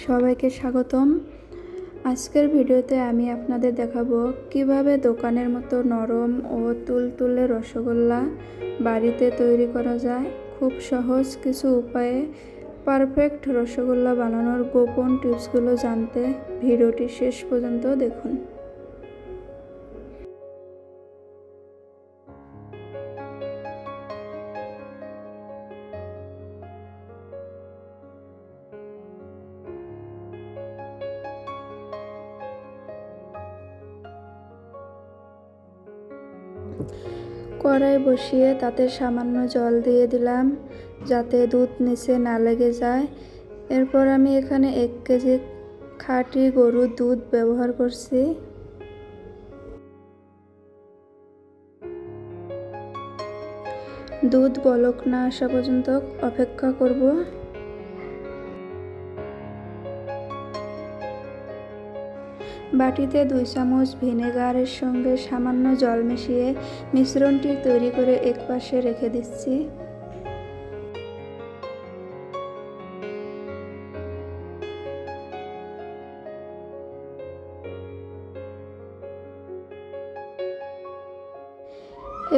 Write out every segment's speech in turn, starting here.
সবাইকে স্বাগতম। আজকের ভিডিওতে আমি আপনাদের দেখাবো কিভাবে দোকানের মতো নরম ও তুলতুলে রসগোল্লা বাড়িতে তৈরি করা যায়। খুব সহজ কিছু উপায়ে পারফেক্ট রসগোল্লা বানানোর গোপন টিপসগুলো জানতে ভিডিওটি শেষ পর্যন্ত দেখুন। কড়াই বসিয়ে তাতে সামান্য জল দিয়ে দিলাম যাতে দুধ নিচে না লেগে যায়। এরপর আমি এখানে 1 কেজি খাঁটি গরুর দুধ ব্যবহার করছি। দুধ বলক না আসা পর্যন্ত অপেক্ষা করব। বাটিতে 2 চামচ ভিনেগারের সঙ্গে সামান্য জল মিশিয়ে মিশ্রণটি তৈরি করে একপাশে রেখে দিচ্ছি।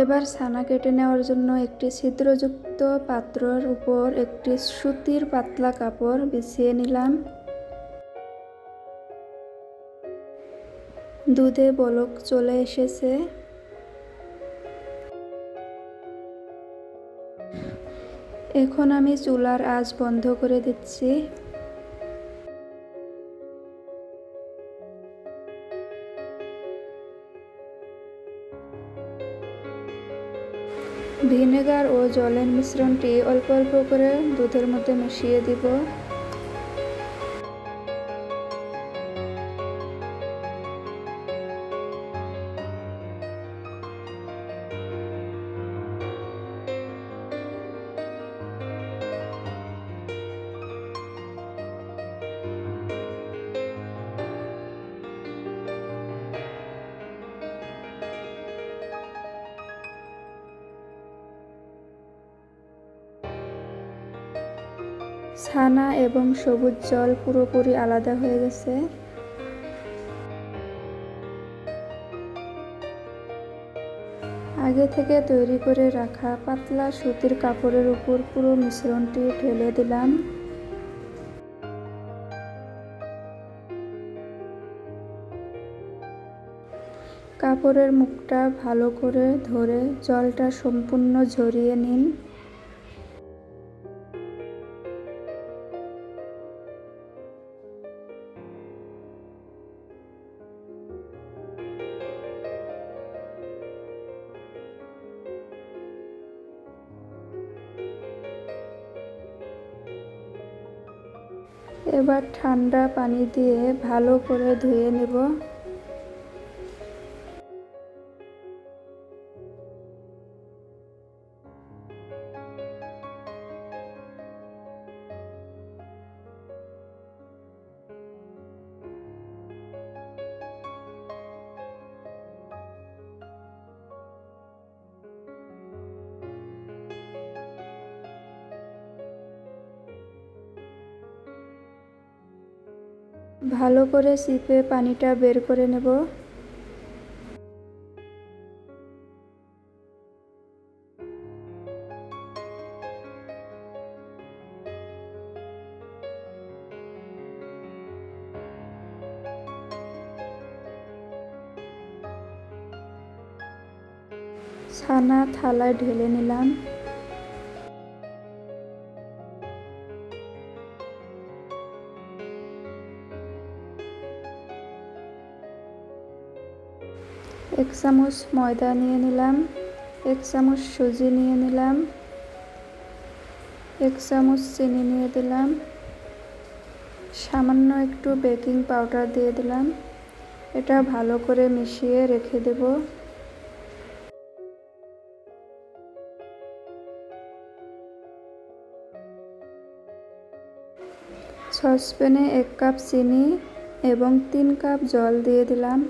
এবার ছানা কেটে নেওয়ার জন্য একটি ছিদ্রযুক্ত পাত্রের উপর একটি সুতির পাতলা কাপড় বিছিয়ে নিলাম। দুধে বলক চলে এসেছে। এখন আমি চুলার আঁচ বন্ধ করে দিচ্ছি। ভিনেগার ও জলের মিশ্রণটি অল্প অল্প করে দুধের মধ্যে মিশিয়ে দিব। ছানা এবং সবুজ জল পুরোপুরি আলাদা হয়ে গেছে। আগে থেকে তৈরি করে রাখা পাতলা সুতির কাপড়ের উপর পুরো মিশ্রণটি ঢেলে দিলাম। কাপড়ের মুখটা ভালো করে ধরে জলটা সম্পূর্ণ ঝরিয়ে নিন। এবার ঠান্ডা পানি দিয়ে ভালো করে ধুয়ে নেব। ভালো করে চিপে পানিটা বের করে নেব। ছানা থালায় ঢেলে নিলাম। এক চামচ ময়দা নিয়ে নিলাম, 1 চামচ সুজি নিয়ে নিলাম, 1 চামচ চিনি নিয়ে দিলাম, সামান্য একটু বেকিং পাউডার দিয়ে দিলাম। এটা ভালো করে মিশিয়ে রেখে দেব। সসপ্যানে 1 কাপ চিনি এবং 3 কাপ জল দিয়ে দিলাম।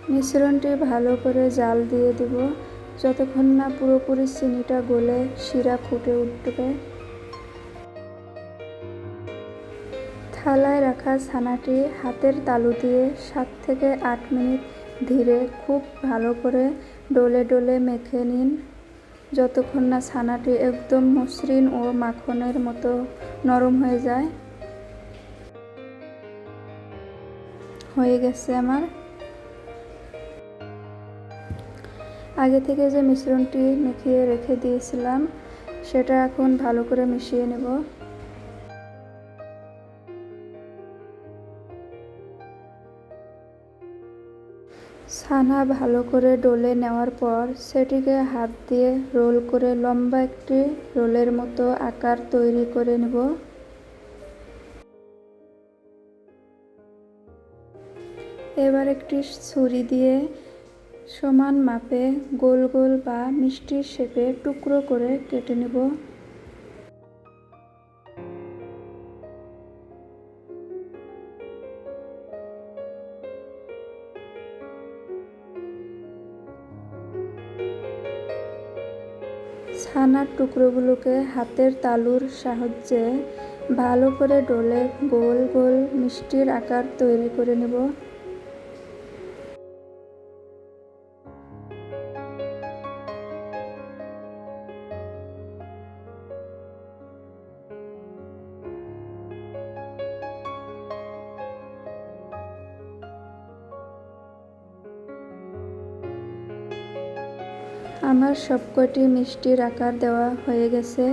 মিশ্রণটি ভালো করে জাল দিয়ে দেব যতক্ষণ না পুরোপুরি চিনিটা গলে শিরা ফুটে উঠবে। থালায় রাখা ছানাটি হাতের তালু দিয়ে 7 থেকে 8 মিনিট ধীরে খুব ভালো করে ডলে ডলে মেখে নিন যতক্ষণ না ছানাটি একদম মসৃণ ও মাখনের মতো নরম হয়ে যায়। হয়ে গেছে আমার। আগে থেকে যে মিশ্রণটি মেখে রেখে দিয়েছিলাম সেটা এখন ভালো করে মিশিয়ে নেব। ছানা ভালো করে ডলে নেওয়ার পর সেটিকে হাত দিয়ে রোল করে লম্বা একটি রোলের মতো আকার তৈরি করে নেব। এবার একটি ছুরি দিয়ে সমান মাপে গোল গোল বা মিষ্টির শেপে টুকরো করে কেটে নেব। ছানার টুকরোগুলোকে হাতের তালুর সাহায্যে ভালো করে ডলে গোল গোল মিষ্টির আকার তৈরি করে নেব। আমার সবকটি মিষ্টির আকার দেওয়া হয়ে গেছে।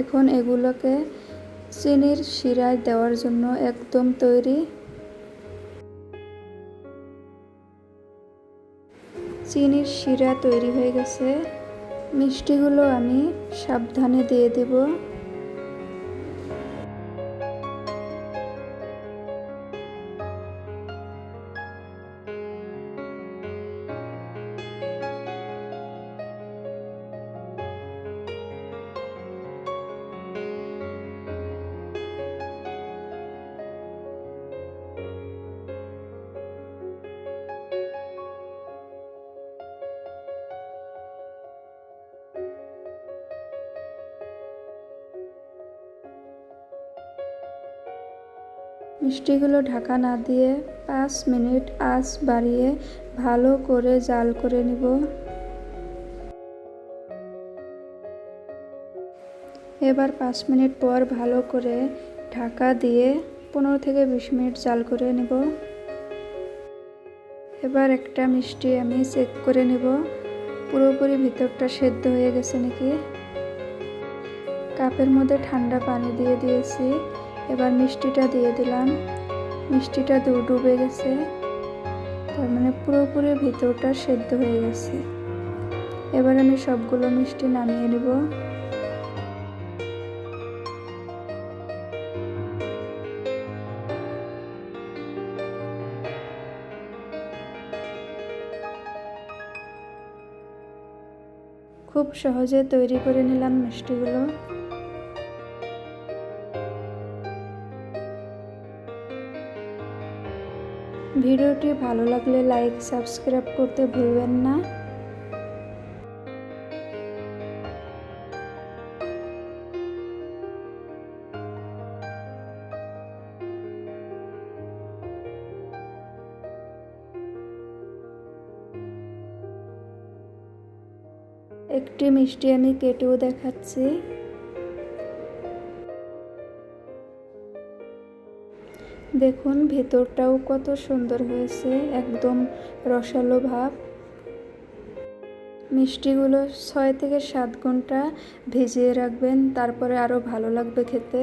এখন এগুলোকে চিনির শিরায় দেওয়ার জন্য একদম তৈরি। চিনির শিরা তৈরি হয়ে গেছে। মিষ্টিগুলো আমি সাবধানে দিয়ে দেব। মিষ্টিগুলো ঢাকা না দিয়ে 5 মিনিট আঁচ বাড়িয়ে ভালো করে জাল করে নিব। এবার 5 মিনিট পর ভালো করে ঢাকা দিয়ে 15 থেকে 20 মিনিট জাল করে নেব। এবার একটা মিষ্টি আমি চেক করে নেব পুরোপুরি ভিতরটা সেদ্ধ হয়ে গেছে নাকি। কাপের মধ্যে ঠান্ডা পানি দিয়ে দিয়েছি। এবার মিষ্টিটা দিয়ে দিলাম। মিষ্টিটা ডুবে গেছে, তার মানে পুরোপুরি ভিতরটা সেদ্ধ হয়ে গেছে। এবার আমি সবগুলো মিষ্টি নামিয়ে নেব। খুব সহজে তৈরি করে নিলাম মিষ্টিগুলো। ভিডিওটি ভালো লাগলে লাইক সাবস্ক্রাইব করতে ভুলবেন না। একটি মিষ্টি আমি কেটেও দেখাচ্ছি। দেখুন ভেতরটাও কত সুন্দর হয়েছে, একদম রসালো ভাব। মিষ্টিগুলো 6 থেকে 7 ঘন্টা ভিজিয়ে রাখবেন, তারপরে আরও ভালো লাগবে খেতে।